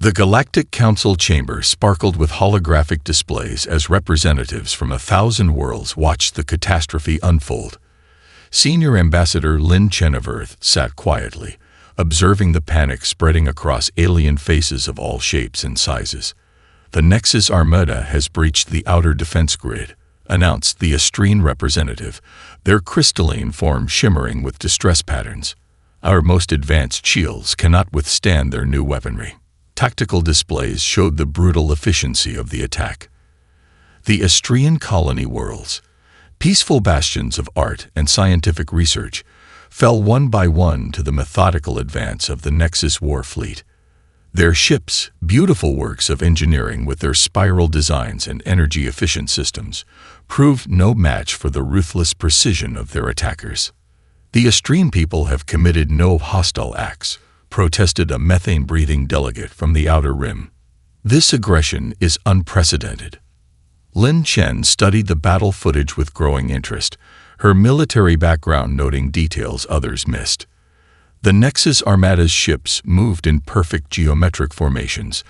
The Galactic Council chamber sparkled with holographic displays as representatives from 1,000 worlds watched the catastrophe unfold. Senior Ambassador Lin Chen of Earth sat quietly, observing the panic spreading across alien faces of all shapes and sizes. "The Nexus Armada has breached the outer defense grid," announced the Astrine representative, their crystalline form shimmering with distress patterns. "Our most advanced shields cannot withstand their new weaponry." Tactical displays showed the brutal efficiency of the attack. The Astrian colony worlds, peaceful bastions of art and scientific research, fell one by one to the methodical advance of the Nexus war fleet. Their ships, beautiful works of engineering with their spiral designs and energy-efficient systems, proved no match for the ruthless precision of their attackers. "The Astrian people have committed no hostile acts," protested a methane-breathing delegate from the Outer Rim. "This aggression is unprecedented." Lin Chen studied the battle footage with growing interest, her military background noting details others missed. The Nexus Armada's ships moved in perfect geometric formations,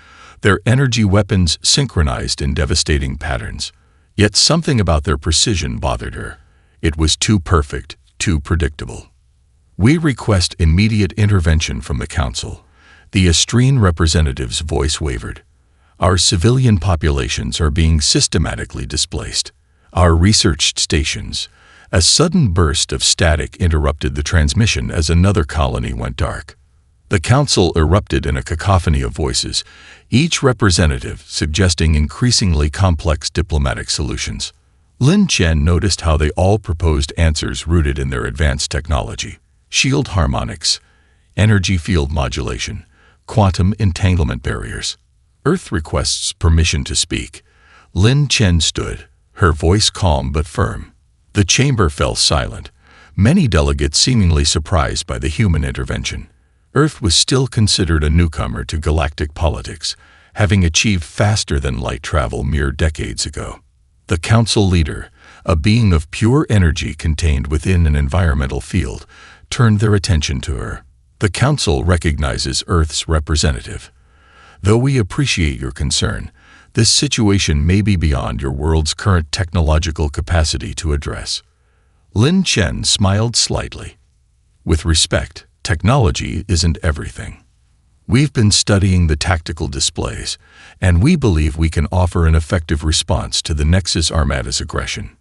their energy weapons synchronized in devastating patterns. Yet something about their precision bothered her. It was too perfect, too predictable. "We request immediate intervention from the Council." The Astrine representative's voice wavered. "Our civilian populations are being systematically displaced. Our research stations." A sudden burst of static interrupted the transmission as another colony went dark. The Council erupted in a cacophony of voices, each representative suggesting increasingly complex diplomatic solutions. Lin Chen noticed how they all proposed answers rooted in their advanced technology: shield harmonics, energy field modulation, quantum entanglement barriers. "Earth requests permission to speak." Lin Chen stood, her voice calm but firm. The chamber fell silent, many delegates seemingly surprised by the human intervention. Earth was still considered a newcomer to galactic politics, having achieved faster-than-light travel mere decades ago. The Council leader, a being of pure energy contained within an environmental field, turned their attention to her. "The Council recognizes Earth's representative. Though we appreciate your concern, this situation may be beyond your world's current technological capacity to address." Lin Chen smiled slightly. "With respect, technology isn't everything. We've been studying the tactical displays, and we believe we can offer an effective response to the Nexus Armada's aggression.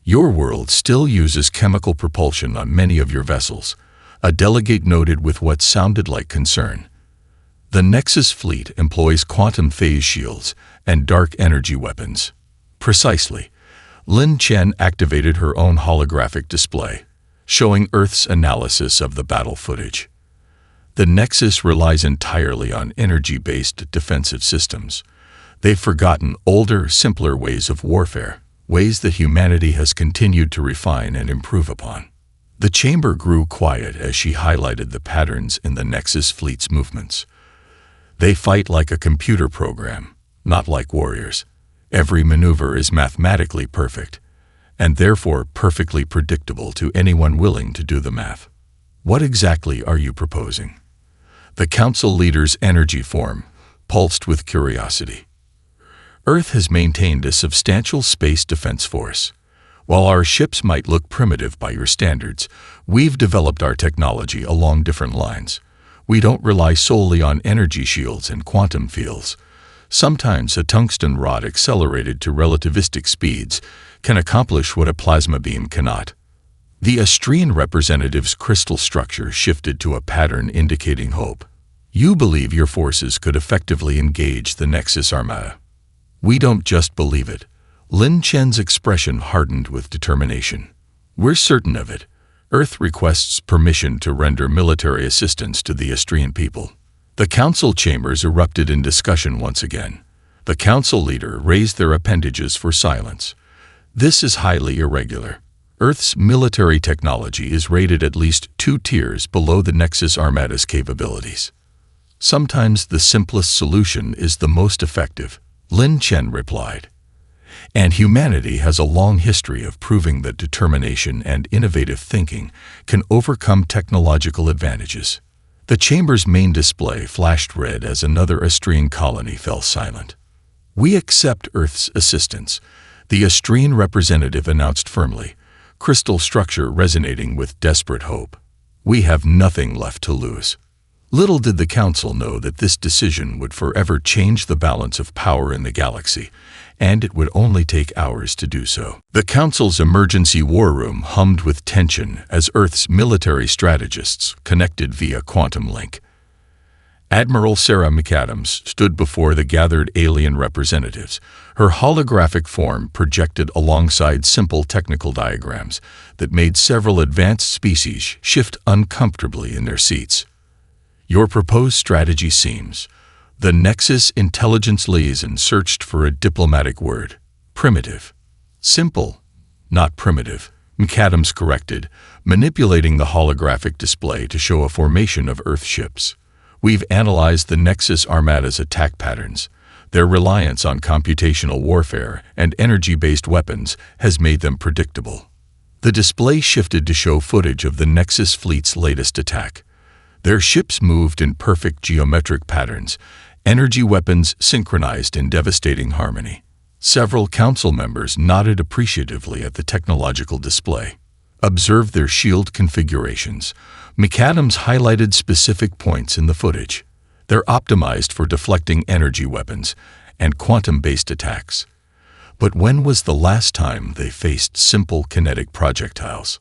Your world still uses chemical propulsion on many of your vessels," a delegate noted with what sounded like concern. "The Nexus fleet employs quantum phase shields and dark energy weapons." "Precisely." Lin Chen activated her own holographic display, showing Earth's analysis of the battle footage. "The Nexus relies entirely on energy-based defensive systems. They've forgotten older, simpler ways of warfare, ways that humanity has continued to refine and improve upon." The chamber grew quiet as she highlighted the patterns in the Nexus fleet's movements. "They fight like a computer program, not like warriors. Every maneuver is mathematically perfect, and therefore perfectly predictable to anyone willing to do the math." "What exactly are you proposing?" The Council leader's energy form pulsed with curiosity. "Earth has maintained a substantial space defense force. While our ships might look primitive by your standards, we've developed our technology along different lines. We don't rely solely on energy shields and quantum fields. Sometimes a tungsten rod accelerated to relativistic speeds can accomplish what a plasma beam cannot." The Astrian representative's crystal structure shifted to a pattern indicating hope. "You believe your forces could effectively engage the Nexus Armada." "We don't just believe it." Lin Chen's expression hardened with determination. "We're certain of it. Earth requests permission to render military assistance to the Astrian people." The Council chambers erupted in discussion once again. The Council leader raised their appendages for silence. "This is highly irregular. Earth's military technology is rated at least 2 tiers below the Nexus Armada's capabilities. Sometimes the simplest solution is the most effective," Lin Chen replied. "And humanity has a long history of proving that determination and innovative thinking can overcome technological advantages." The chamber's main display flashed red as another Astrian colony fell silent. "We accept Earth's assistance," the Astrian representative announced firmly, crystal structure resonating with desperate hope. "We have nothing left to lose." Little did the Council know that this decision would forever change the balance of power in the galaxy, and it would only take hours to do so. The Council's emergency war room hummed with tension as Earth's military strategists connected via quantum link. Admiral Sarah McAdams stood before the gathered alien representatives, her holographic form projected alongside simple technical diagrams that made several advanced species shift uncomfortably in their seats. "Your proposed strategy seems..." The Nexus intelligence liaison searched for a diplomatic word. "Primitive." "Simple, not primitive," McAdams corrected, manipulating the holographic display to show a formation of Earth ships. "We've analyzed the Nexus Armada's attack patterns. Their reliance on computational warfare and energy-based weapons has made them predictable." The display shifted to show footage of the Nexus fleet's latest attack. Their ships moved in perfect geometric patterns, energy weapons synchronized in devastating harmony. Several council members nodded appreciatively at the technological display. "Observe their shield configurations." McAdams highlighted specific points in the footage. "They're optimized for deflecting energy weapons and quantum-based attacks." But when was the last time they faced simple kinetic projectiles?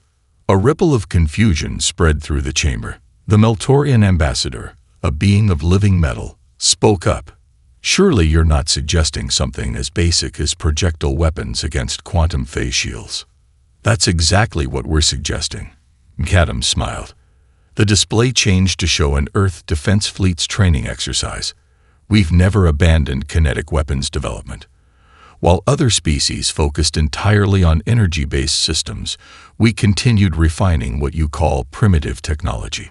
A ripple of confusion spread through the chamber. The Meltorian ambassador, a being of living metal, spoke up. "Surely you're not suggesting something as basic as projectile weapons against quantum phase shields?" "That's exactly what we're suggesting," McAdams smiled. The display changed to show an Earth Defense Fleet's training exercise. "We've never abandoned kinetic weapons development. While other species focused entirely on energy-based systems, we continued refining what you call primitive technology."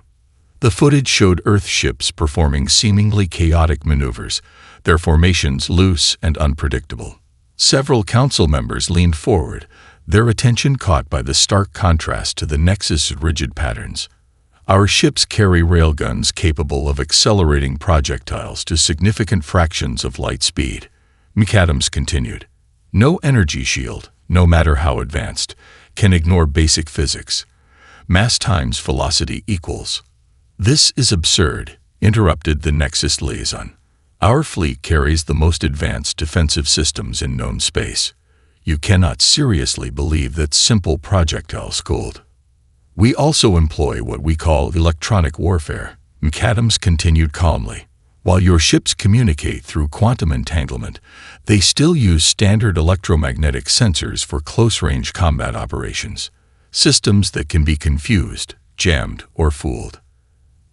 The footage showed Earth ships performing seemingly chaotic maneuvers, their formations loose and unpredictable. Several council members leaned forward, their attention caught by the stark contrast to the Nexus' rigid patterns. "Our ships carry railguns capable of accelerating projectiles to significant fractions of light speed," McAdams continued. "No energy shield, no matter how advanced, can ignore basic physics. Mass times velocity equals..." "This is absurd," interrupted the Nexus liaison. "Our fleet carries the most advanced defensive systems in known space. You cannot seriously believe that simple projectiles could." "We also employ what we call electronic warfare," McAdams continued calmly. "While your ships communicate through quantum entanglement, they still use standard electromagnetic sensors for close-range combat operations, systems that can be confused, jammed, or fooled."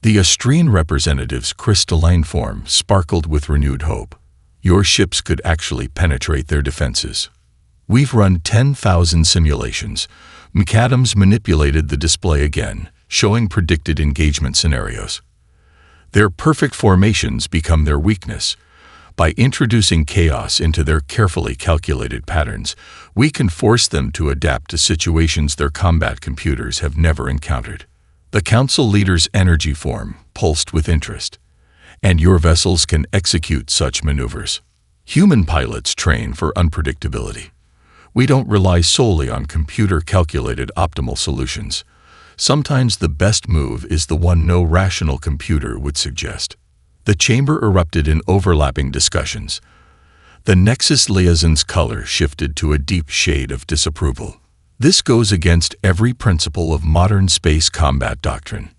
The Astrian representative's crystalline form sparkled with renewed hope. "Your ships could actually penetrate their defenses." "We've run 10,000 simulations." McAdams manipulated the display again, showing predicted engagement scenarios. "Their perfect formations become their weakness. By introducing chaos into their carefully calculated patterns, we can force them to adapt to situations their combat computers have never encountered." The council leader's energy form pulsed with interest. "And your vessels can execute such maneuvers." "Human pilots train for unpredictability. We don't rely solely on computer-calculated optimal solutions. Sometimes the best move is the one no rational computer would suggest." The chamber erupted in overlapping discussions. The Nexus liaison's color shifted to a deep shade of disapproval. "This goes against every principle of modern space combat doctrine."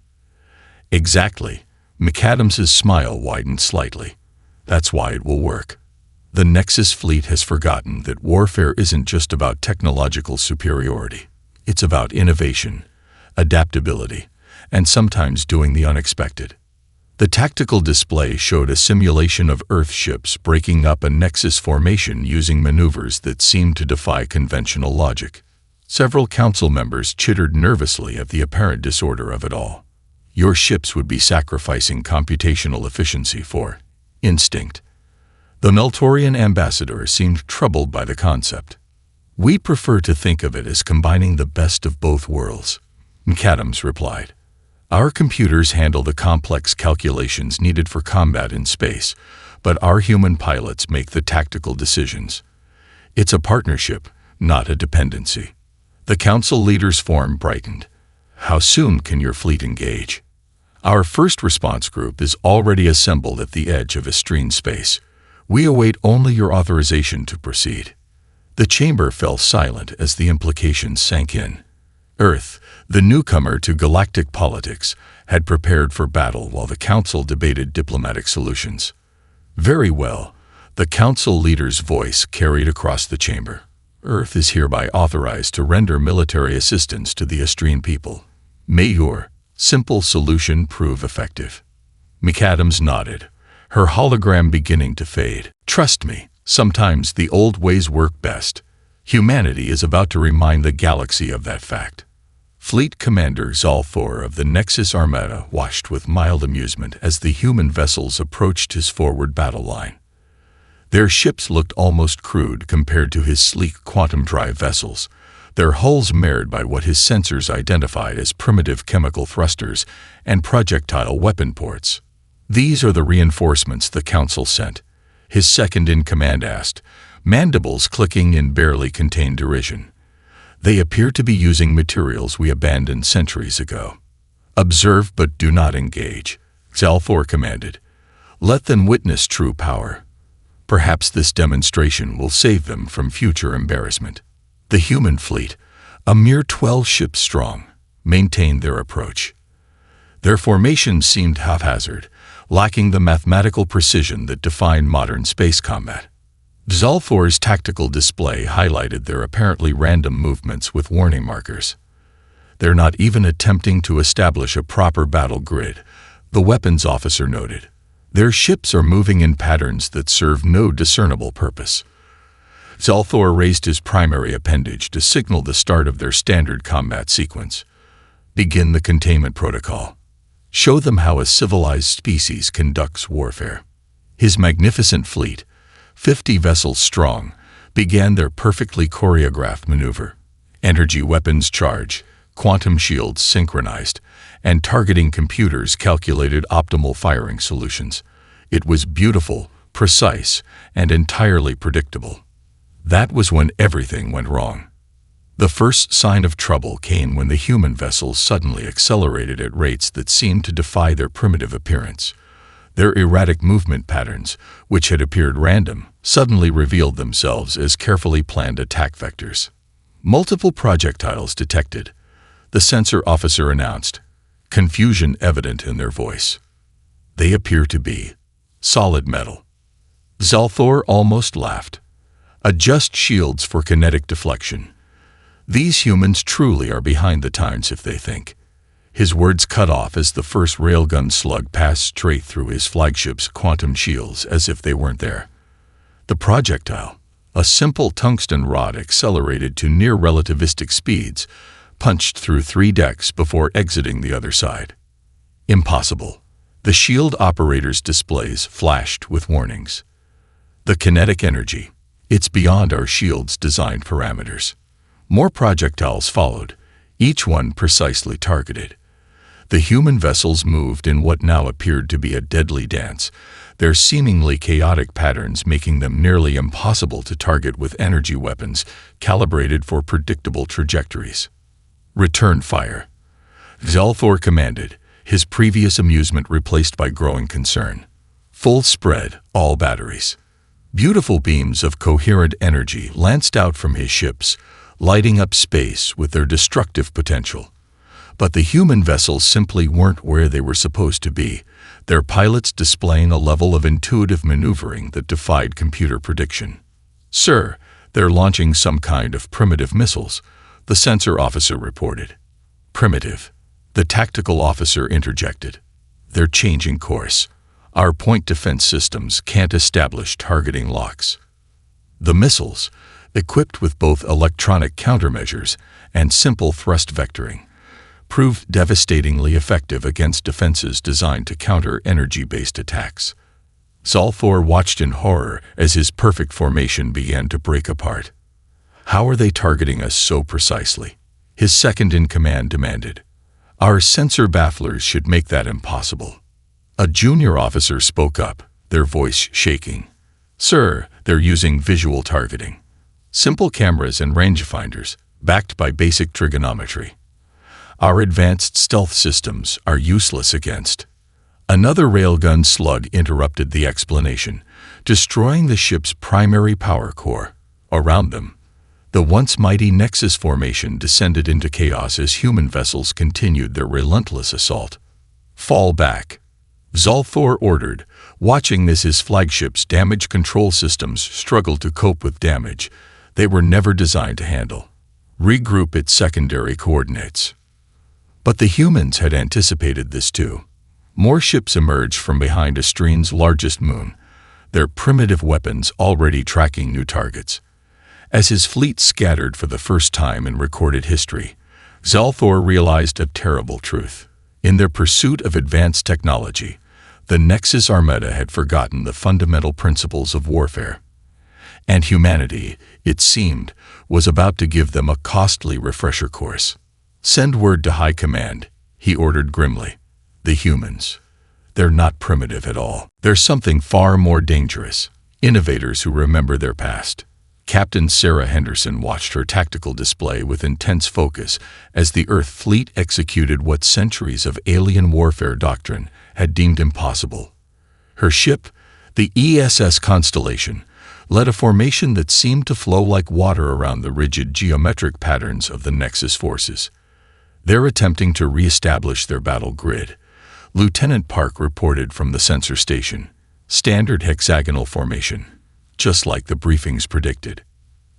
"Exactly." McAdams's smile widened slightly. "That's why it will work. The Nexus fleet has forgotten that warfare isn't just about technological superiority. It's about innovation, adaptability, and sometimes doing the unexpected." The tactical display showed a simulation of Earth ships breaking up a Nexus formation using maneuvers that seemed to defy conventional logic. Several council members chittered nervously at the apparent disorder of it all. "Your ships would be sacrificing computational efficiency for instinct." The Meltorian ambassador seemed troubled by the concept. "We prefer to think of it as combining the best of both worlds," McAdams replied. Our computers handle the complex calculations needed for combat in space, but our human pilots make the tactical decisions. It's a partnership, not a dependency. The council leader's form brightened. How soon can your fleet engage? Our first response group is already assembled at the edge of Estrene space. We await only your authorization to proceed. The chamber fell silent as the implications sank in. Earth, the newcomer to galactic politics, had prepared for battle while the council debated diplomatic solutions. Very well, the council leader's voice carried across the chamber. Earth is hereby authorized to render military assistance to the Estrene people. May your simple solution prove effective. McAdams nodded, her hologram beginning to fade. Trust me, sometimes the old ways work best. Humanity is about to remind the galaxy of that fact. Fleet Commander Zalthor of the Nexus Armada watched with mild amusement as the human vessels approached his forward battle line. Their ships looked almost crude compared to his sleek quantum drive vessels, their hulls marred by what his sensors identified as primitive chemical thrusters and projectile weapon ports. These are the reinforcements the Council sent, his second-in-command asked, mandibles clicking in barely contained derision. They appear to be using materials we abandoned centuries ago. Observe but do not engage, Zalthor commanded. Let them witness true power. Perhaps this demonstration will save them from future embarrassment. The human fleet, a mere 12 ships strong, maintained their approach. Their formation seemed haphazard, lacking the mathematical precision that defined modern space combat. Zalthor's tactical display highlighted their apparently random movements with warning markers. They're not even attempting to establish a proper battle grid, the weapons officer noted. Their ships are moving in patterns that serve no discernible purpose. Zalthor raised his primary appendage to signal the start of their standard combat sequence. Begin the containment protocol. Show them how a civilized species conducts warfare. His magnificent fleet, 50 vessels strong, began their perfectly choreographed maneuver. Energy weapons charge, quantum shields synchronized, and targeting computers calculated optimal firing solutions. It was beautiful, precise, and entirely predictable. That was when everything went wrong. The first sign of trouble came when the human vessels suddenly accelerated at rates that seemed to defy their primitive appearance. Their erratic movement patterns, which had appeared random, suddenly revealed themselves as carefully planned attack vectors. Multiple projectiles detected, the sensor officer announced, confusion evident in their voice. They appear to be solid metal. Zalthor almost laughed. Adjust shields for kinetic deflection. These humans truly are behind the times if they think. His words cut off as the first railgun slug passed straight through his flagship's quantum shields as if they weren't there. The projectile, a simple tungsten rod accelerated to near relativistic speeds, punched through 3 decks before exiting the other side. Impossible. The shield operator's displays flashed with warnings. The kinetic energy. It's beyond our shield's design parameters. More projectiles followed, each one precisely targeted. The human vessels moved in what now appeared to be a deadly dance, their seemingly chaotic patterns making them nearly impossible to target with energy weapons calibrated for predictable trajectories. Return fire. Zalthor commanded, his previous amusement replaced by growing concern. Full spread, all batteries. Beautiful beams of coherent energy lanced out from his ships, lighting up space with their destructive potential. But the human vessels simply weren't where they were supposed to be, their pilots displaying a level of intuitive maneuvering that defied computer prediction. Sir, they're launching some kind of primitive missiles, the sensor officer reported. Primitive, the tactical officer interjected. They're changing course. Our point defense systems can't establish targeting locks. The missiles, equipped with both electronic countermeasures and simple thrust vectoring, proved devastatingly effective against defenses designed to counter energy-based attacks. Zalthor watched in horror as his perfect formation began to break apart. How are they targeting us so precisely? His second-in-command demanded. Our sensor bafflers should make that impossible. A junior officer spoke up, their voice shaking. Sir, they're using visual targeting. Simple cameras and rangefinders, backed by basic trigonometry. Our advanced stealth systems are useless against. Another railgun slug interrupted the explanation, destroying the ship's primary power core. Around them, the once mighty Nexus formation descended into chaos as human vessels continued their relentless assault. Fall back, Zolthor ordered, watching as his flagship's damage control systems struggled to cope with damage they were never designed to handle. Regroup its secondary coordinates. But the humans had anticipated this too. More ships emerged from behind Astrine's largest moon, their primitive weapons already tracking new targets. As his fleet scattered for the first time in recorded history, Zolthor realized a terrible truth. In their pursuit of advanced technology, the Nexus Armada had forgotten the fundamental principles of warfare. And humanity, it seemed, was about to give them a costly refresher course. Send word to High Command, he ordered grimly. The humans. They're not primitive at all. They're something far more dangerous. Innovators who remember their past. Captain Sarah Henderson watched her tactical display with intense focus as the Earth fleet executed what centuries of alien warfare doctrine had deemed impossible. Her ship, the ESS Constellation, led a formation that seemed to flow like water around the rigid geometric patterns of the Nexus forces. They're attempting to re-establish their battle grid, Lieutenant Park reported from the sensor station. Standard hexagonal formation, just like the briefings predicted.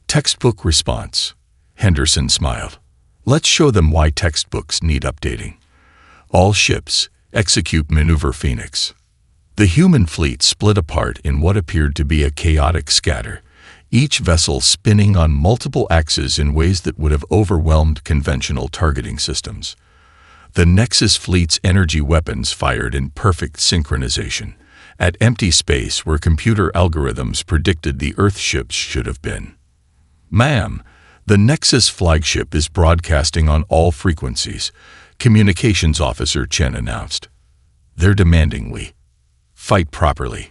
Textbook response. Henderson smiled. Let's show them why textbooks need updating. All ships, execute Maneuver Phoenix. The human fleet split apart in what appeared to be a chaotic scatter, each vessel spinning on multiple axes in ways that would have overwhelmed conventional targeting systems. The Nexus fleet's energy weapons fired in perfect synchronization, at empty space where computer algorithms predicted the Earth ships should have been. Ma'am, the Nexus flagship is broadcasting on all frequencies, Communications Officer Chen announced. They're demanding we fight properly.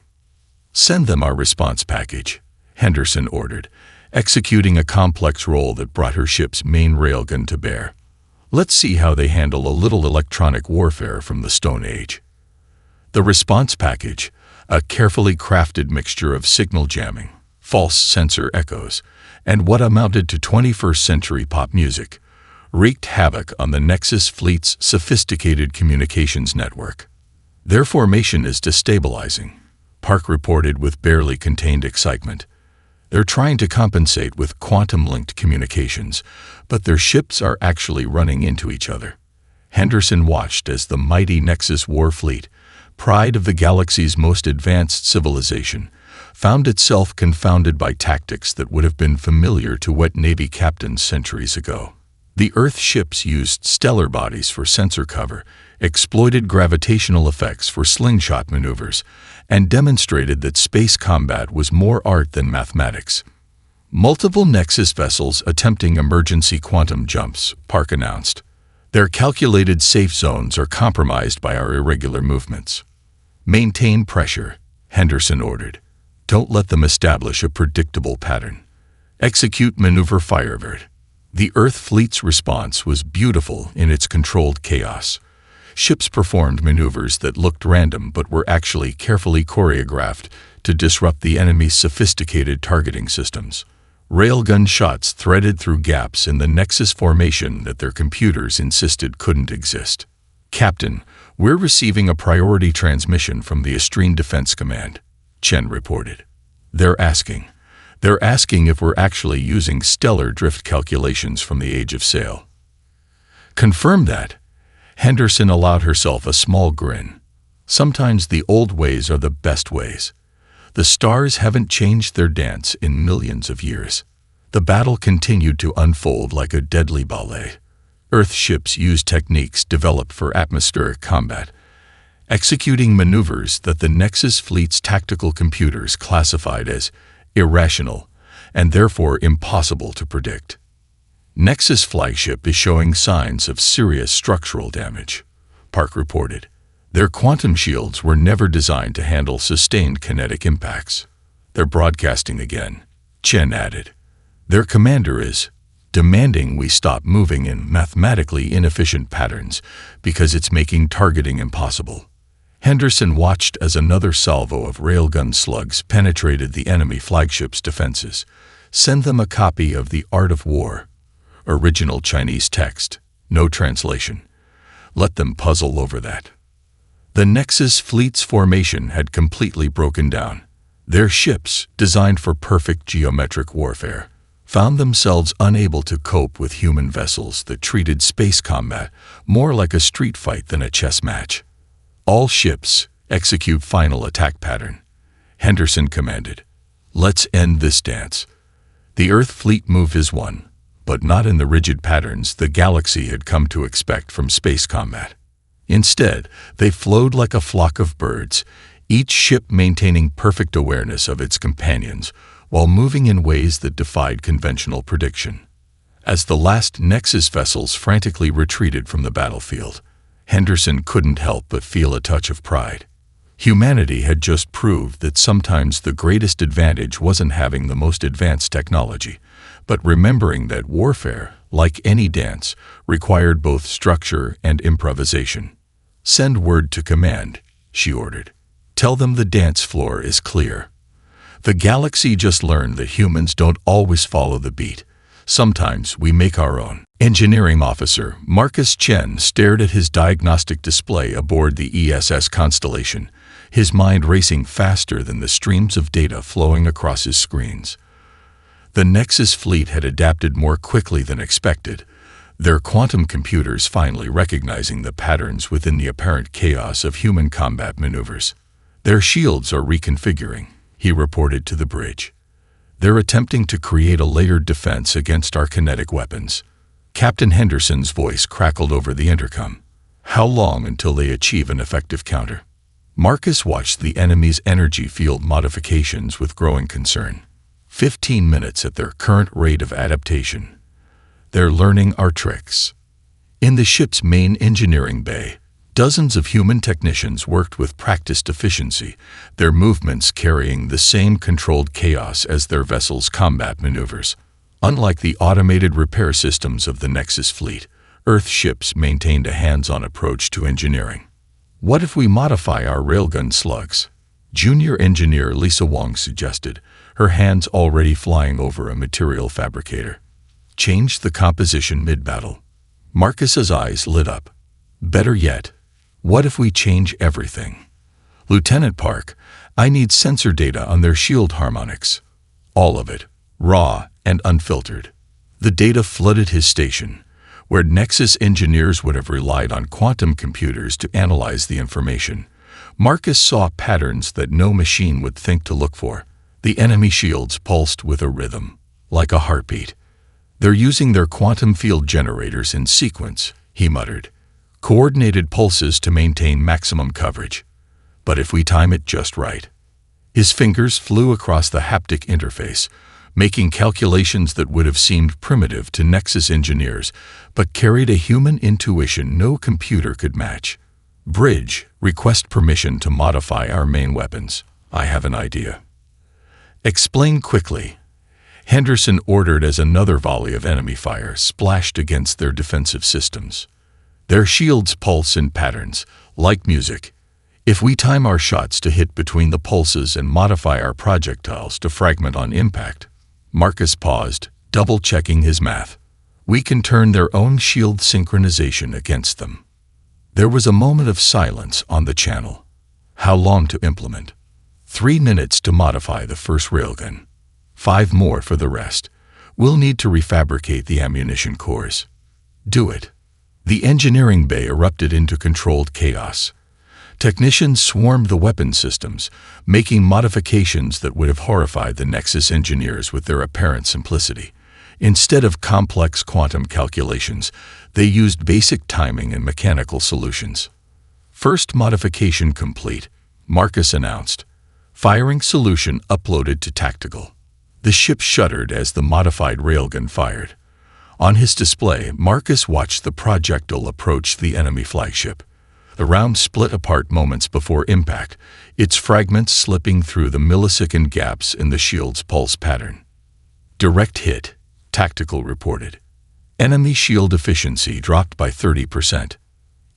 Send them our response package, Henderson ordered, executing a complex role that brought her ship's main railgun to bear. Let's see how they handle a little electronic warfare from the Stone Age. The response package, a carefully crafted mixture of signal jamming, false sensor echoes, and what amounted to 21st century pop music, wreaked havoc on the Nexus fleet's sophisticated communications network. Their formation is destabilizing, Park reported with barely contained excitement. They're trying to compensate with quantum-linked communications, but their ships are actually running into each other. Henderson watched as the mighty Nexus war fleet, pride of the galaxy's most advanced civilization, found itself confounded by tactics that would have been familiar to wet Navy captains centuries ago. The Earth ships used stellar bodies for sensor cover, exploited gravitational effects for slingshot maneuvers, and demonstrated that space combat was more art than mathematics. Multiple Nexus vessels attempting emergency quantum jumps, Park announced. Their calculated safe zones are compromised by our irregular movements. Maintain pressure, Henderson ordered. Don't let them establish a predictable pattern. Execute Maneuver Firebird. The Earth fleet's response was beautiful in its controlled chaos. Ships performed maneuvers that looked random but were actually carefully choreographed to disrupt the enemy's sophisticated targeting systems. Railgun shots threaded through gaps in the Nexus formation that their computers insisted couldn't exist. Captain, we're receiving a priority transmission from the Astrine Defense Command, Chen reported. They're asking if we're actually using stellar drift calculations from the Age of Sail. Confirm that. Henderson allowed herself a small grin. Sometimes the old ways are the best ways. The stars haven't changed their dance in millions of years. The battle continued to unfold like a deadly ballet. Earth ships used techniques developed for atmospheric combat, executing maneuvers that the Nexus fleet's tactical computers classified as irrational and therefore impossible to predict. Nexus flagship is showing signs of serious structural damage, Park reported. Their quantum shields were never designed to handle sustained kinetic impacts. They're broadcasting again, Chen added. Their commander is demanding we stop moving in mathematically inefficient patterns because it's making targeting impossible. Henderson watched as another salvo of railgun slugs penetrated the enemy flagship's defenses. Send them a copy of The Art of War. Original Chinese text, no translation. Let them puzzle over that. The Nexus fleet's formation had completely broken down. Their ships, designed for perfect geometric warfare, found themselves unable to cope with human vessels that treated space combat more like a street fight than a chess match. All ships, execute final attack pattern, Henderson commanded. Let's end this dance. The Earth fleet move is one, but not in the rigid patterns the galaxy had come to expect from space combat. Instead, they flowed like a flock of birds, each ship maintaining perfect awareness of its companions while moving in ways that defied conventional prediction. As the last Nexus vessels frantically retreated from the battlefield, Henderson couldn't help but feel a touch of pride. Humanity had just proved that sometimes the greatest advantage wasn't having the most advanced technology, but remembering that warfare, like any dance, required both structure and improvisation. Send word to command, she ordered. Tell them the dance floor is clear. The galaxy just learned that humans don't always follow the beat. Sometimes we make our own. Engineering officer Marcus Chen stared at his diagnostic display aboard the ESS Constellation, his mind racing faster than the streams of data flowing across his screens. The Nexus fleet had adapted more quickly than expected, their quantum computers finally recognizing the patterns within the apparent chaos of human combat maneuvers. Their shields are reconfiguring, he reported to the bridge. They're attempting to create a layered defense against our kinetic weapons. Captain Henderson's voice crackled over the intercom. How long until they achieve an effective counter? Marcus watched the enemy's energy field modifications with growing concern. 15 minutes at their current rate of adaptation. They're learning our tricks. In the ship's main engineering bay, dozens of human technicians worked with practiced efficiency, their movements carrying the same controlled chaos as their vessel's combat maneuvers. Unlike the automated repair systems of the Nexus fleet, Earth ships maintained a hands-on approach to engineering. What if we modify our railgun slugs? Junior engineer Lisa Wong suggested, her hands already flying over a material fabricator. Change the composition mid-battle. Marcus's eyes lit up. Better yet, what if we change everything? Lieutenant Park, I need sensor data on their shield harmonics. All of it, raw and unfiltered. The data flooded his station, where Nexus engineers would have relied on quantum computers to analyze the information. Marcus saw patterns that no machine would think to look for. The enemy shields pulsed with a rhythm, like a heartbeat. They're using their quantum field generators in sequence, he muttered. Coordinated pulses to maintain maximum coverage. But if we time it just right. His fingers flew across the haptic interface, making calculations that would have seemed primitive to Nexus engineers, but carried a human intuition no computer could match. Bridge, request permission to modify our main weapons. I have an idea. Explain quickly. Henderson ordered as another volley of enemy fire splashed against their defensive systems. Their shields pulse in patterns, like music. If we time our shots to hit between the pulses and modify our projectiles to fragment on impact, Marcus paused, double-checking his math. We can turn their own shield synchronization against them. There was a moment of silence on the channel. How long to implement? 3 minutes to modify the first railgun. 5 more for the rest. We'll need to refabricate the ammunition cores. Do it. The engineering bay erupted into controlled chaos. Technicians swarmed the weapon systems, making modifications that would have horrified the Nexus engineers with their apparent simplicity. Instead of complex quantum calculations, they used basic timing and mechanical solutions. First modification complete, Marcus announced. Firing solution uploaded to tactical. The ship shuddered as the modified railgun fired. On his display, Marcus watched the projectile approach the enemy flagship. The round split apart moments before impact, its fragments slipping through the millisecond gaps in the shield's pulse pattern. Direct hit, Tactical reported. Enemy shield efficiency dropped by 30%.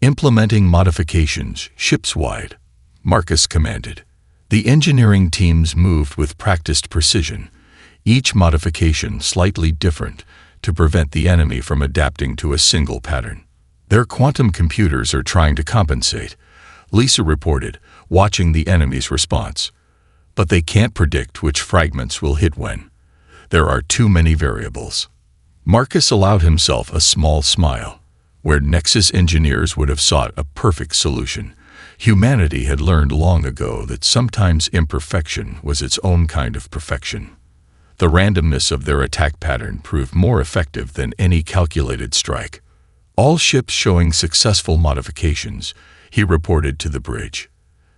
Implementing modifications ships-wide, Marcus commanded. The engineering teams moved with practiced precision, each modification slightly different to prevent the enemy from adapting to a single pattern. Their quantum computers are trying to compensate, Lisa reported, watching the enemy's response. But they can't predict which fragments will hit when. There are too many variables. Marcus allowed himself a small smile. Where Nexus engineers would have sought a perfect solution, humanity had learned long ago that sometimes imperfection was its own kind of perfection. The randomness of their attack pattern proved more effective than any calculated strike. All ships showing successful modifications, he reported to the bridge.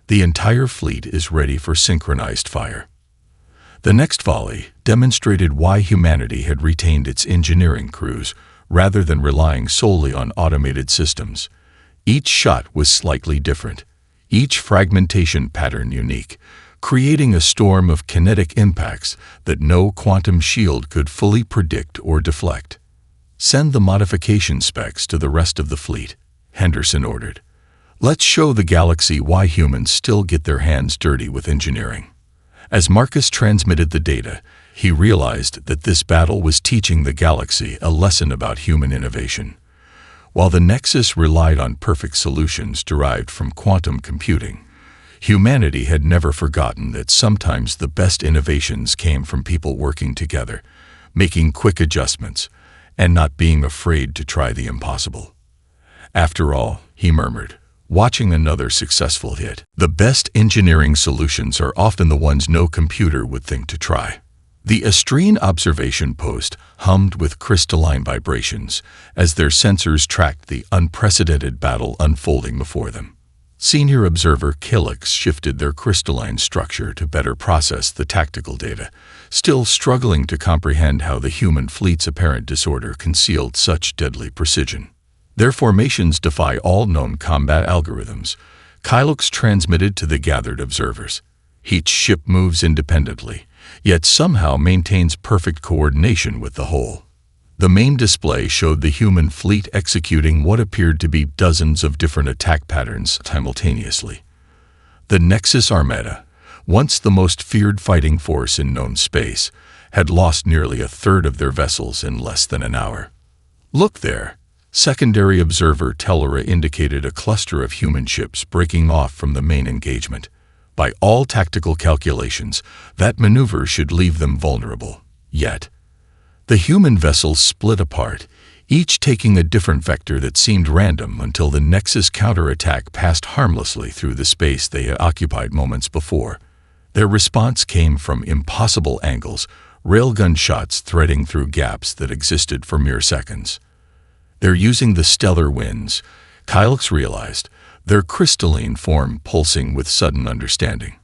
The entire fleet is ready for synchronized fire. The next volley demonstrated why humanity had retained its engineering crews rather than relying solely on automated systems. Each shot was slightly different, each fragmentation pattern unique, creating a storm of kinetic impacts that no quantum shield could fully predict or deflect. Send the modification specs to the rest of the fleet, Henderson ordered. Let's show the galaxy why humans still get their hands dirty with engineering. As Marcus transmitted the data, he realized that this battle was teaching the galaxy a lesson about human innovation. While the Nexus relied on perfect solutions derived from quantum computing, humanity had never forgotten that sometimes the best innovations came from people working together, making quick adjustments, and not being afraid to try the impossible. After all, he murmured, watching another successful hit, the best engineering solutions are often the ones no computer would think to try. The Astrine observation post hummed with crystalline vibrations as their sensors tracked the unprecedented battle unfolding before them. Senior observer Killix shifted their crystalline structure to better process the tactical data, still struggling to comprehend how the human fleet's apparent disorder concealed such deadly precision. Their formations defy all known combat algorithms, Kylux transmitted to the gathered observers. Each ship moves independently, yet somehow maintains perfect coordination with the whole. The main display showed the human fleet executing what appeared to be dozens of different attack patterns simultaneously. The Nexus Armada, once the most feared fighting force in known space, had lost nearly a third of their vessels in less than an hour. Look there. Secondary observer Tellura indicated a cluster of human ships breaking off from the main engagement. By all tactical calculations, that maneuver should leave them vulnerable. Yet, the human vessels split apart, each taking a different vector that seemed random until the Nexus counterattack passed harmlessly through the space they had occupied moments before. Their response came from impossible angles, railgun shots threading through gaps that existed for mere seconds. They're using the stellar winds, Kylix realized, their crystalline form pulsing with sudden understanding.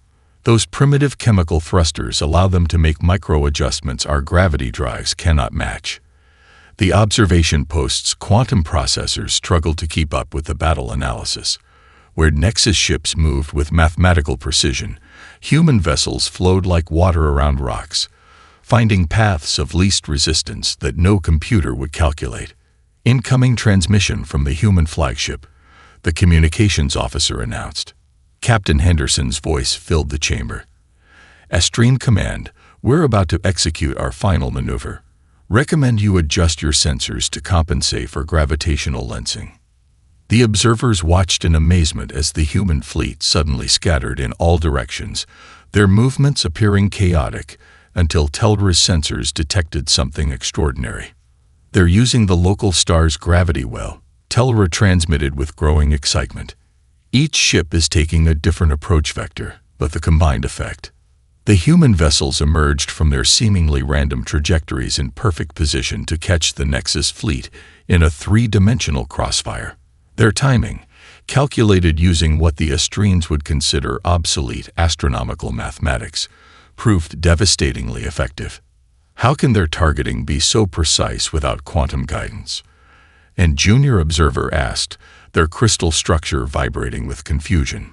Those primitive chemical thrusters allow them to make micro-adjustments our gravity drives cannot match. The observation post's quantum processors struggled to keep up with the battle analysis. Where Nexus ships moved with mathematical precision, human vessels flowed like water around rocks, finding paths of least resistance that no computer would calculate. Incoming transmission from the human flagship, the communications officer announced. Captain Henderson's voice filled the chamber. Astrine Command, we're about to execute our final maneuver. Recommend you adjust your sensors to compensate for gravitational lensing. The observers watched in amazement as the human fleet suddenly scattered in all directions, their movements appearing chaotic until Tellura's sensors detected something extraordinary. They're using the local star's gravity well, Tellura transmitted with growing excitement. Each ship is taking a different approach vector, but the combined effect. The human vessels emerged from their seemingly random trajectories in perfect position to catch the Nexus fleet in a three-dimensional crossfire. Their timing, calculated using what the Astrines would consider obsolete astronomical mathematics, proved devastatingly effective. How can their targeting be so precise without quantum guidance? And Junior Observer asked, their crystal structure vibrating with confusion.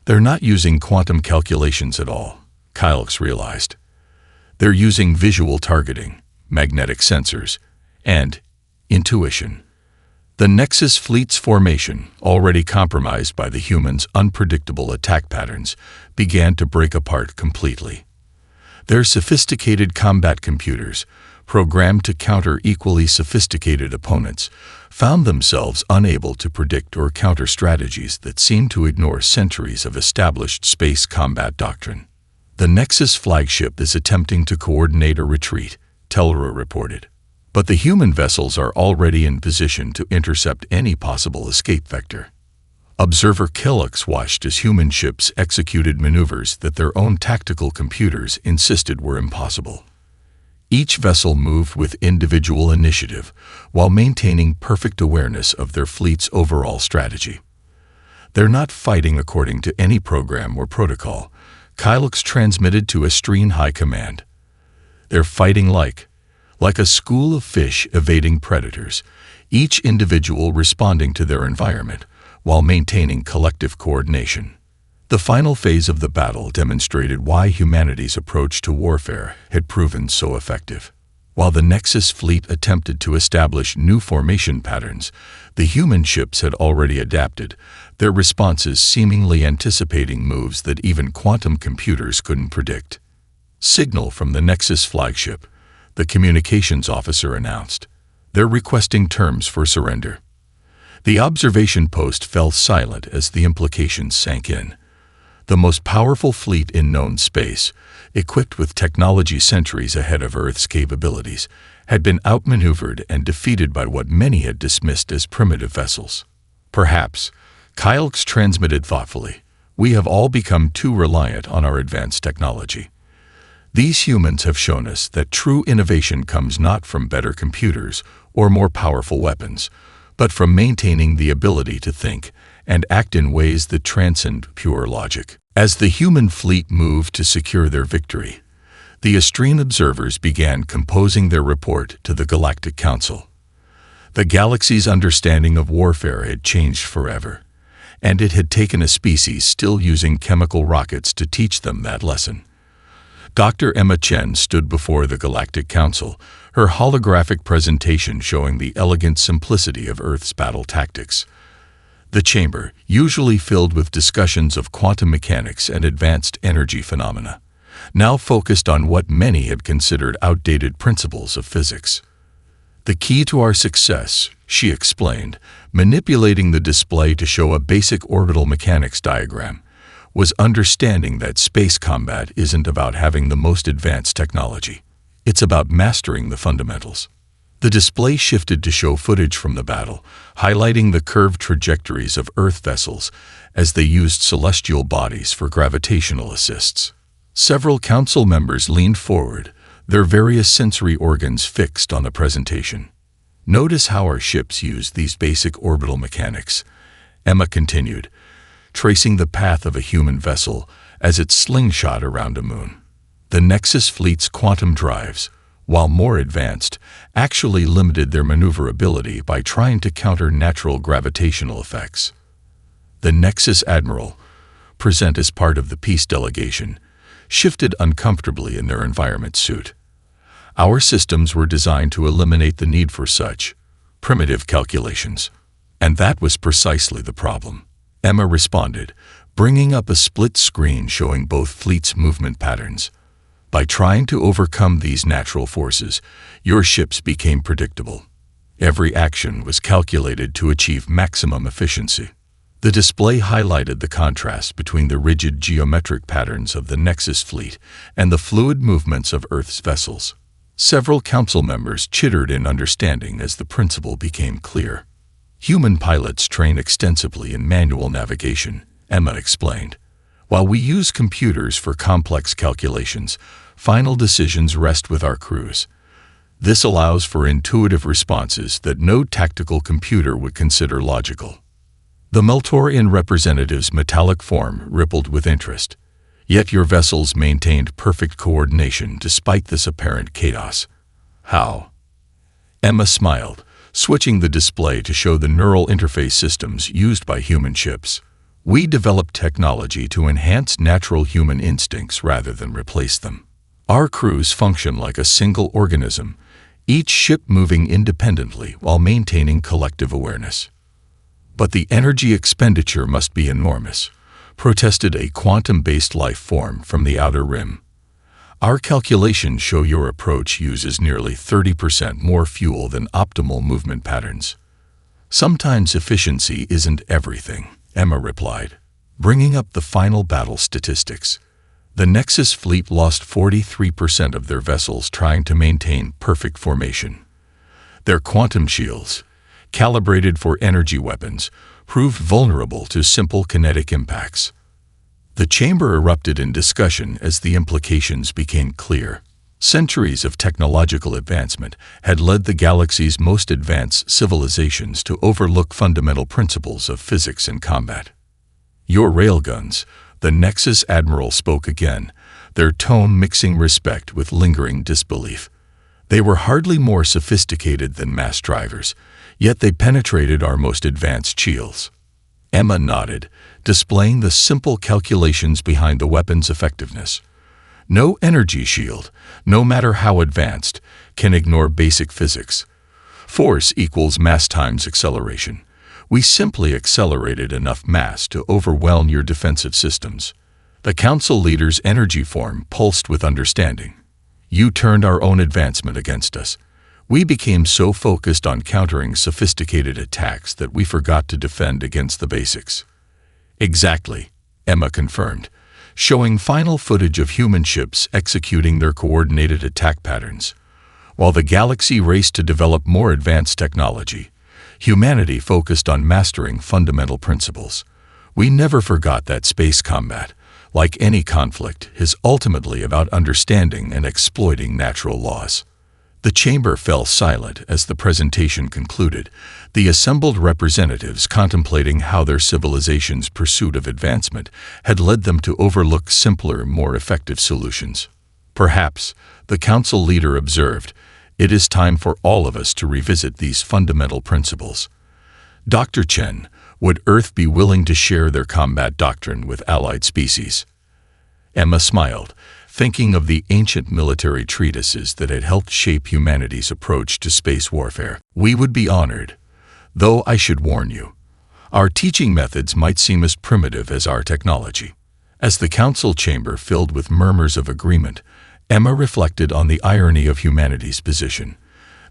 They're not using quantum calculations at all, Kylix realized. They're using visual targeting, magnetic sensors, and intuition. The Nexus fleet's formation, already compromised by the humans' unpredictable attack patterns, began to break apart completely. Their sophisticated combat computers, programmed to counter equally sophisticated opponents, found themselves unable to predict or counter strategies that seemed to ignore centuries of established space combat doctrine. The Nexus flagship is attempting to coordinate a retreat, Telra reported. But the human vessels are already in position to intercept any possible escape vector. Observer Kylix watched as human ships executed maneuvers that their own tactical computers insisted were impossible. Each vessel moved with individual initiative while maintaining perfect awareness of their fleet's overall strategy. They're not fighting according to any program or protocol, Kylix transmitted to Astrine High Command. They're fighting like a school of fish evading predators, each individual responding to their environment while maintaining collective coordination. The final phase of the battle demonstrated why humanity's approach to warfare had proven so effective. While the Nexus fleet attempted to establish new formation patterns, the human ships had already adapted, their responses seemingly anticipating moves that even quantum computers couldn't predict. Signal from the Nexus flagship, the communications officer announced. They're requesting terms for surrender. The observation post fell silent as the implications sank in. The most powerful fleet in known space, equipped with technology centuries ahead of Earth's capabilities, had been outmaneuvered and defeated by what many had dismissed as primitive vessels. Perhaps, Kylix transmitted thoughtfully, we have all become too reliant on our advanced technology. These humans have shown us that true innovation comes not from better computers or more powerful weapons, but from maintaining the ability to think and act in ways that transcend pure logic. As the human fleet moved to secure their victory, the Astrine observers began composing their report to the Galactic Council. The galaxy's understanding of warfare had changed forever, and it had taken a species still using chemical rockets to teach them that lesson. Dr. Emma Chen stood before the Galactic Council, her holographic presentation showing the elegant simplicity of Earth's battle tactics. The chamber, usually filled with discussions of quantum mechanics and advanced energy phenomena, now focused on what many had considered outdated principles of physics. The key to our success, she explained, manipulating the display to show a basic orbital mechanics diagram, was understanding that space combat isn't about having the most advanced technology. It's about mastering the fundamentals. The display shifted to show footage from the battle, highlighting the curved trajectories of Earth vessels as they used celestial bodies for gravitational assists. Several council members leaned forward, their various sensory organs fixed on the presentation. Notice how our ships use these basic orbital mechanics, Emma continued, tracing the path of a human vessel as it slingshot around a moon. The Nexus fleet's quantum drives, while more advanced, actually limited their maneuverability by trying to counter natural gravitational effects. The Nexus Admiral, present as part of the peace delegation, shifted uncomfortably in their environment suit. Our systems were designed to eliminate the need for such primitive calculations. And that was precisely the problem. Emma responded, bringing up a split screen showing both fleets' movement patterns. By trying to overcome these natural forces, your ships became predictable. Every action was calculated to achieve maximum efficiency. The display highlighted the contrast between the rigid geometric patterns of the Nexus fleet and the fluid movements of Earth's vessels. Several council members chittered in understanding as the principle became clear. Human pilots train extensively in manual navigation, Emma explained. While we use computers for complex calculations, final decisions rest with our crews. This allows for intuitive responses that no tactical computer would consider logical. The Meltorian representative's metallic form rippled with interest. Yet your vessels maintained perfect coordination despite this apparent chaos. How? Emma smiled, switching the display to show the neural interface systems used by human ships. We developed technology to enhance natural human instincts rather than replace them. Our crews function like a single organism, each ship moving independently while maintaining collective awareness. But the energy expenditure must be enormous, protested a quantum-based life form from the outer rim. Our calculations show your approach uses nearly 30% more fuel than optimal movement patterns. Sometimes efficiency isn't everything, Emma replied, bringing up the final battle statistics. The Nexus fleet lost 43% of their vessels trying to maintain perfect formation. Their quantum shields, calibrated for energy weapons, proved vulnerable to simple kinetic impacts. The chamber erupted in discussion as the implications became clear. Centuries of technological advancement had led the galaxy's most advanced civilizations to overlook fundamental principles of physics and combat. Your railguns, the Nexus Admiral spoke again, their tone mixing respect with lingering disbelief. They were hardly more sophisticated than mass drivers, yet they penetrated our most advanced shields. Emma nodded, displaying the simple calculations behind the weapon's effectiveness. No energy shield, no matter how advanced, can ignore basic physics. Force equals mass times acceleration. We simply accelerated enough mass to overwhelm your defensive systems. The Council leader's energy form pulsed with understanding. You turned our own advancement against us. We became so focused on countering sophisticated attacks that we forgot to defend against the basics. Exactly, Emma confirmed, showing final footage of human ships executing their coordinated attack patterns. While the galaxy raced to develop more advanced technology, humanity focused on mastering fundamental principles. We never forgot that space combat, like any conflict, is ultimately about understanding and exploiting natural laws. The chamber fell silent as the presentation concluded, the assembled representatives contemplating how their civilization's pursuit of advancement had led them to overlook simpler, more effective solutions. Perhaps, the council leader observed, it is time for all of us to revisit these fundamental principles. Dr. Chen, would Earth be willing to share their combat doctrine with allied species? Emma smiled, thinking of the ancient military treatises that had helped shape humanity's approach to space warfare. We would be honored, though I should warn you, our teaching methods might seem as primitive as our technology. As the council chamber filled with murmurs of agreement, Emma reflected on the irony of humanity's position.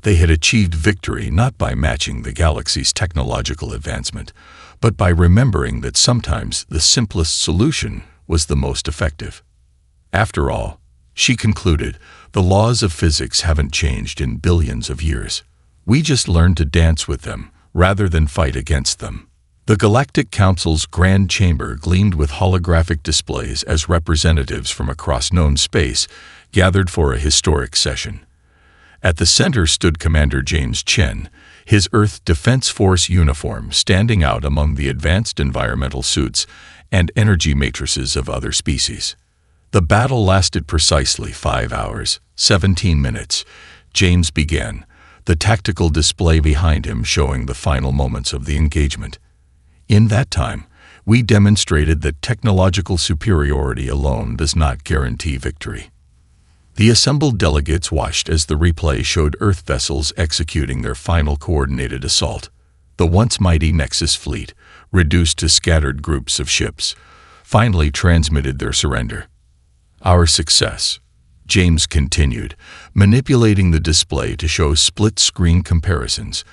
They had achieved victory not by matching the galaxy's technological advancement, but by remembering that sometimes the simplest solution was the most effective. After all, she concluded, the laws of physics haven't changed in billions of years. We just learned to dance with them, rather than fight against them. The Galactic Council's Grand Chamber gleamed with holographic displays as representatives from across known space gathered for a historic session. At the center stood Commander James Chen, his Earth Defense Force uniform standing out among the advanced environmental suits and energy matrices of other species. The battle lasted precisely 5 hours, 17 minutes. James began, the tactical display behind him showing the final moments of the engagement. In that time, we demonstrated that technological superiority alone does not guarantee victory. The assembled delegates watched as the replay showed Earth vessels executing their final coordinated assault. The once mighty Nexus fleet, reduced to scattered groups of ships, finally transmitted their surrender. Our success, James continued, manipulating the display to show split-screen comparisons,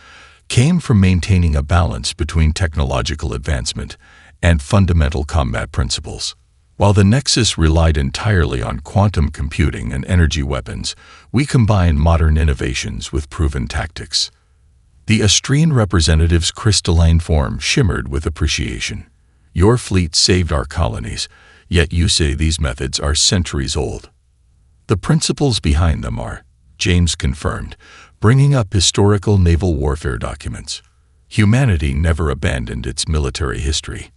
came from maintaining a balance between technological advancement and fundamental combat principles. While the Nexus relied entirely on quantum computing and energy weapons, we combined modern innovations with proven tactics. The Astrian representative's crystalline form shimmered with appreciation. Your fleet saved our colonies, yet you say these methods are centuries old. The principles behind them are, James confirmed, bringing up historical naval warfare documents. Humanity never abandoned its military history.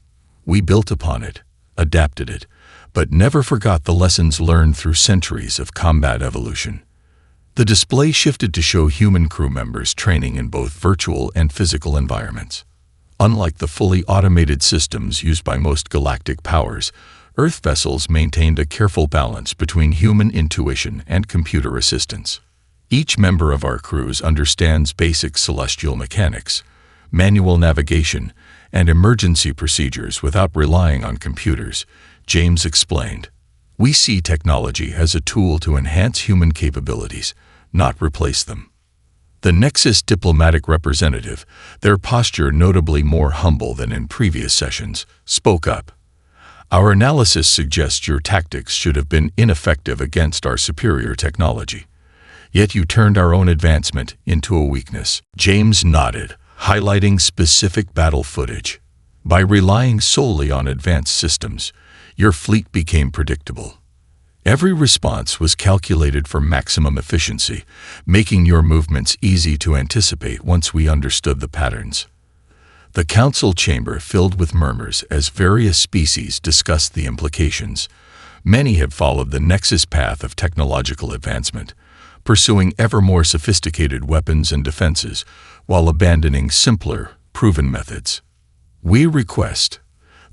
We built upon it, adapted it, but never forgot the lessons learned through centuries of combat evolution. The display shifted to show human crew members training in both virtual and physical environments. Unlike the fully automated systems used by most galactic powers, Earth vessels maintained a careful balance between human intuition and computer assistance. Each member of our crews understands basic celestial mechanics, manual navigation, and emergency procedures without relying on computers, James explained. We see technology as a tool to enhance human capabilities, not replace them. The Nexus diplomatic representative, their posture notably more humble than in previous sessions, spoke up. Our analysis suggests your tactics should have been ineffective against our superior technology. Yet you turned our own advancement into a weakness. James nodded, highlighting specific battle footage. By relying solely on advanced systems, your fleet became predictable. Every response was calculated for maximum efficiency, making your movements easy to anticipate once we understood the patterns. The council chamber filled with murmurs as various species discussed the implications. Many had followed the Nexus path of technological advancement, pursuing ever more sophisticated weapons and defenses, while abandoning simpler, proven methods. We request,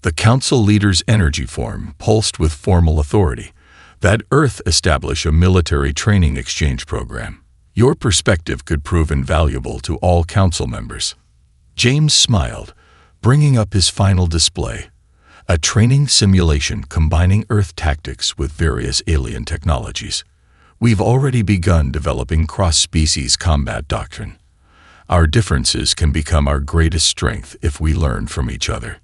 the council leader's energy form pulsed with formal authority, that Earth establish a military training exchange program. Your perspective could prove invaluable to all council members. James smiled, bringing up his final display, a training simulation combining Earth tactics with various alien technologies. We've already begun developing cross-species combat doctrine. Our differences can become our greatest strength if we learn from each other.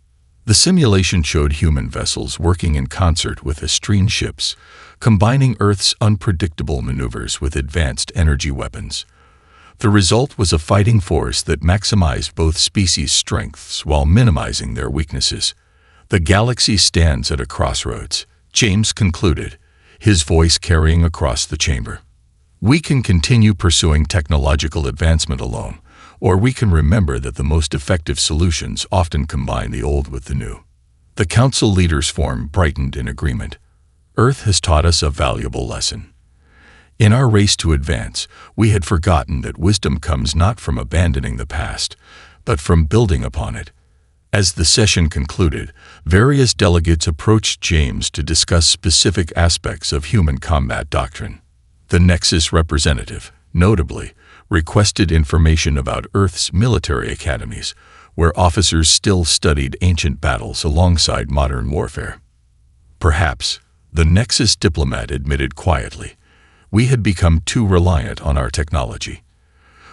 The simulation showed human vessels working in concert with Astrine ships, combining Earth's unpredictable maneuvers with advanced energy weapons. The result was a fighting force that maximized both species' strengths while minimizing their weaknesses. The galaxy stands at a crossroads, James concluded, his voice carrying across the chamber. We can continue pursuing technological advancement alone, or we can remember that the most effective solutions often combine the old with the new. The council leaders' forum brightened in agreement. Earth has taught us a valuable lesson. In our race to advance, we had forgotten that wisdom comes not from abandoning the past, but from building upon it. As the session concluded, various delegates approached James to discuss specific aspects of human combat doctrine. The Nexus representative, notably, requested information about Earth's military academies, where officers still studied ancient battles alongside modern warfare. Perhaps, the Nexus diplomat admitted quietly, we had become too reliant on our technology.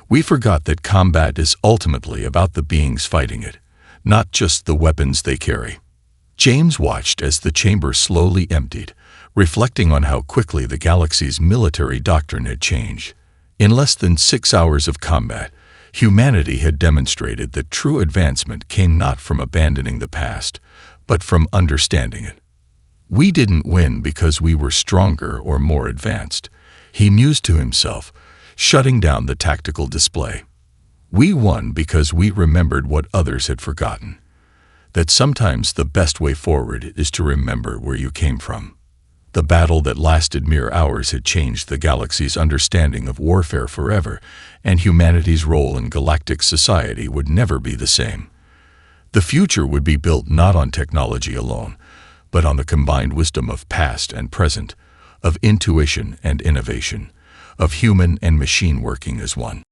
We forgot that combat is ultimately about the beings fighting it, not just the weapons they carry. James watched as the chamber slowly emptied, reflecting on how quickly the galaxy's military doctrine had changed. In less than 6 hours of combat, humanity had demonstrated that true advancement came not from abandoning the past, but from understanding it. We didn't win because we were stronger or more advanced, he mused to himself, shutting down the tactical display. We won because we remembered what others had forgotten, that sometimes the best way forward is to remember where you came from. The battle that lasted mere hours had changed the galaxy's understanding of warfare forever, and humanity's role in galactic society would never be the same. The future would be built not on technology alone, but on the combined wisdom of past and present, of intuition and innovation, of human and machine working as one.